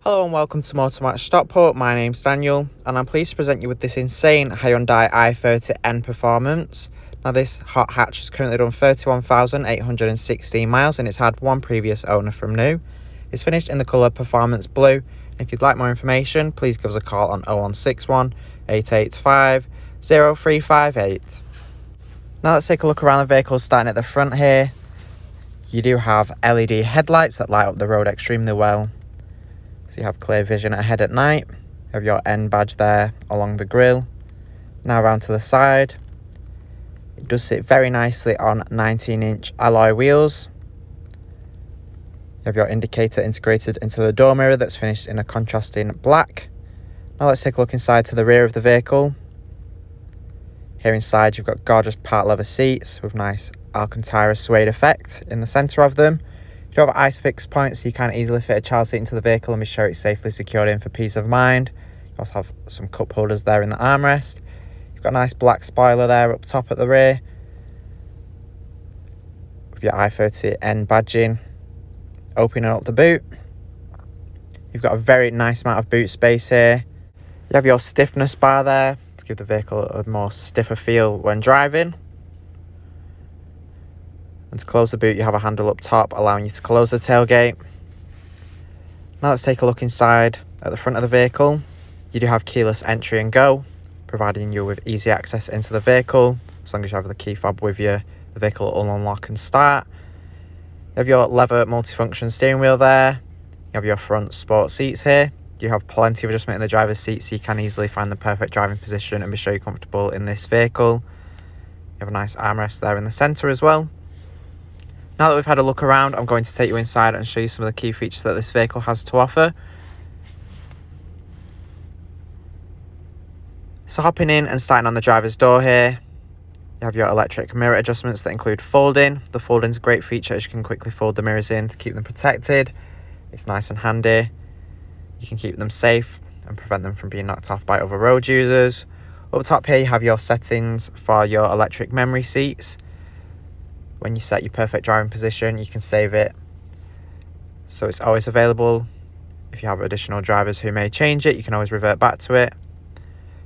Hello and welcome to Motor Match Stockport. My name's Daniel and I'm pleased to present you with this insane Hyundai i30 N Performance. Now this hot hatch has currently done 31,816 miles and it's had one previous owner from new. It's finished in the colour Performance Blue. If you'd like more information, please give us a call on 0161 885 0358. Now let's take a look around the vehicle, starting at the front here. You do have LED headlights that light up the road extremely well. So you have clear vision ahead at night. You have your N badge there along the grille. Now around to the side. It does sit very nicely on 19-inch alloy wheels. You have your indicator integrated into the door mirror that's finished in a contrasting black. Now let's take a look inside to the rear of the vehicle. Here inside you've got gorgeous part leather seats with nice Alcantara suede effect in the centre of them. You do have ice fix points, so you can easily fit a child seat into the vehicle and be sure it's safely secured in for peace of mind. You also have some cup holders there in the armrest. You've got a nice black spoiler there up top at the rear with your i30N badging. Opening up the boot, you've got a very nice amount of boot space here. You have your stiffness bar there to give the vehicle a more stiffer feel when driving. And to close the boot, you have a handle up top allowing you to close the tailgate. Now let's take a look inside at the front of the vehicle. You do have keyless entry and go, providing you with easy access into the vehicle. As long as you have the key fob with you, the vehicle will unlock and start. You have your leather multifunction steering wheel there. You have your front sport seats here. You have plenty of adjustment in the driver's seat, so you can easily find the perfect driving position and be sure you're comfortable in this vehicle. You have a nice armrest there in the centre as well. Now that we've had a look around, I'm going to take you inside and show you some of the key features that this vehicle has to offer. So hopping in and starting on the driver's door here, you have your electric mirror adjustments that include folding. The folding's a great feature as you can quickly fold the mirrors in to keep them protected. It's nice and handy. You can keep them safe and prevent them from being knocked off by other road users. Up top here you have your settings for your electric memory seats. When you set your perfect driving position, you can save it so it's always available. If you have additional drivers who may change it, you can always revert back to it.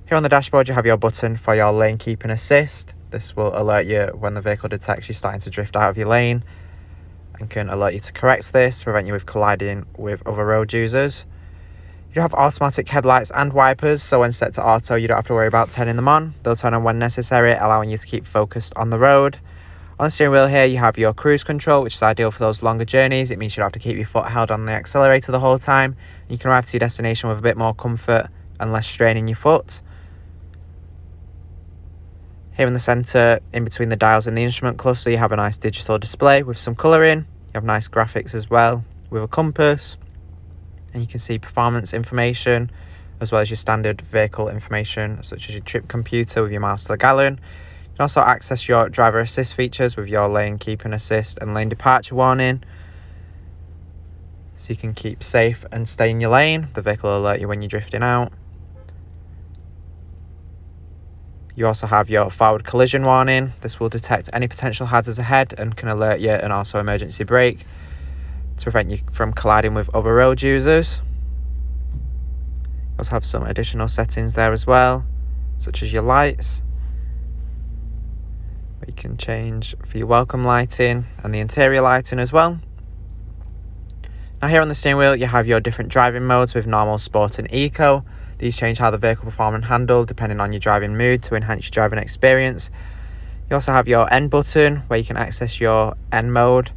Here on the dashboard you have your button for your lane keeping assist. This will alert you when the vehicle detects you starting to drift out of your lane and can alert you to correct this, prevent you with colliding with other road users. You have automatic headlights and wipers, so when set to auto you don't have to worry about turning them on. They'll turn on when necessary, allowing you to keep focused on the road. On the steering wheel here you have your cruise control, which is ideal for those longer journeys. It means you don't have to keep your foot held on the accelerator the whole time. You can arrive to your destination with a bit more comfort and less strain in your foot. Here in the centre, in between the dials and the instrument cluster, you have a nice digital display with some colouring. You have nice graphics as well with a compass. And you can see performance information as well as your standard vehicle information such as your trip computer with your miles to the gallon. You can also access your driver assist features with your lane keeping assist and lane departure warning. So you can keep safe and stay in your lane. The vehicle will alert you when you're drifting out. You also have your forward collision warning. This will detect any potential hazards ahead and can alert you, and also emergency brake to prevent you from colliding with other road users. You also have some additional settings there as well, such as your lights. You can change for your welcome lighting and the interior lighting as well. Now here on the steering wheel you have your different driving modes with normal, sport and eco. These change how the vehicle perform and handle depending on your driving mood to enhance your driving experience. You also have your N button where you can access your N mode.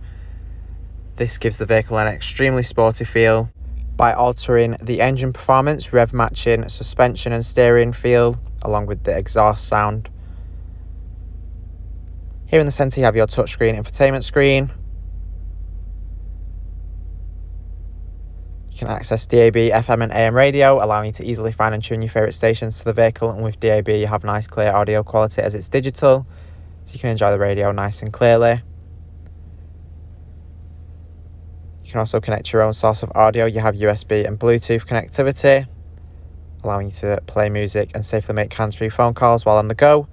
This gives the vehicle an extremely sporty feel by altering the engine performance, rev matching, suspension and steering feel along with the exhaust sound. Here in the centre you have your touchscreen infotainment screen. You can access DAB, FM and AM radio, allowing you to easily find and tune your favourite stations to the vehicle, and with DAB you have nice clear audio quality as it's digital, so you can enjoy the radio nice and clearly. You can also connect your own source of audio. You have USB and Bluetooth connectivity, allowing you to play music and safely make hands-free phone calls while on the go.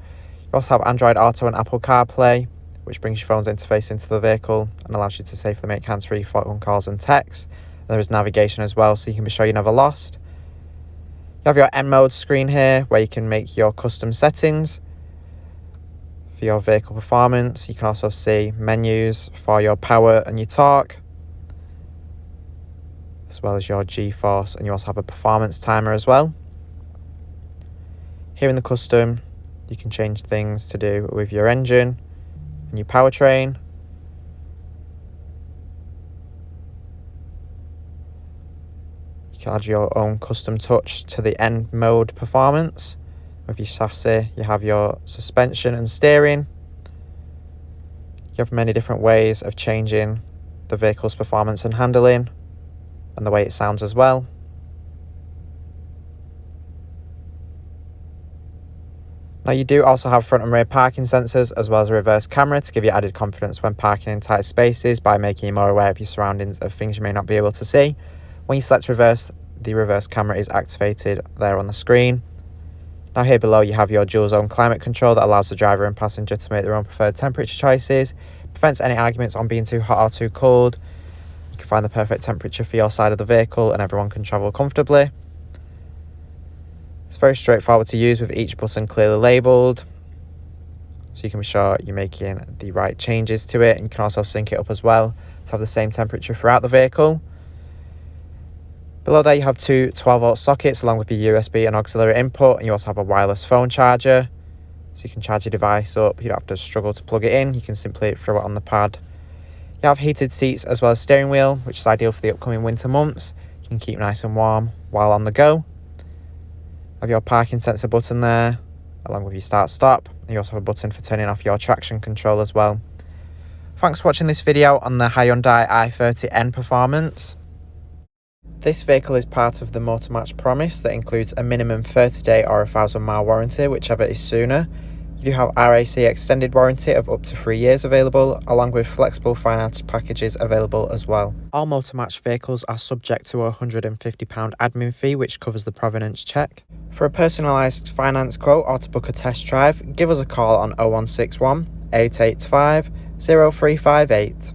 You also have Android Auto and Apple CarPlay, which brings your phone's interface into the vehicle and allows you to safely make hands-free phone calls and texts, There is navigation as well, so you can be sure you're never lost. You have your N mode screen here where you can make your custom settings for your vehicle performance. You can also see menus for your power and your torque, as well as your G-force, and you also have a performance timer as well. Here in the custom, you can change things to do with your engine and your powertrain. You can add your own custom touch to the N mode performance. With your chassis, you have your suspension and steering. You have many different ways of changing the vehicle's performance and handling, and the way it sounds as well. Now you do also have front and rear parking sensors, as well as a reverse camera to give you added confidence when parking in tight spaces by making you more aware of your surroundings of things you may not be able to see. When you select reverse, the reverse camera is activated there on the screen. Now here below you have your dual zone climate control that allows the driver and passenger to make their own preferred temperature choices, prevents any arguments on being too hot or too cold. You can find the perfect temperature for your side of the vehicle and everyone can travel comfortably. It's very straightforward to use with each button clearly labelled, so you can be sure you're making the right changes to it, and you can also sync it up as well to have the same temperature throughout the vehicle. Below there you have two 12-volt sockets along with your USB and auxiliary input, and you also have a wireless phone charger, so you can charge your device up. You don't have to struggle to plug it in, you can simply throw it on the pad. You have heated seats as well as steering wheel, which is ideal for the upcoming winter months. You can keep nice and warm while on the go. You have your parking sensor button there, along with your start stop. You also have a button for turning off your traction control as well. Thanks for watching this video on the Hyundai i30N Performance. This vehicle is part of the Motor Match promise that includes a minimum 30-day or 1,000-mile warranty, whichever is sooner. You do have RAC extended warranty of up to 3 years available, along with flexible finance packages available as well. All Motor Match vehicles are subject to a £150 admin fee, which covers the provenance check. For a personalised finance quote or to book a test drive, give us a call on 0161 885 0358.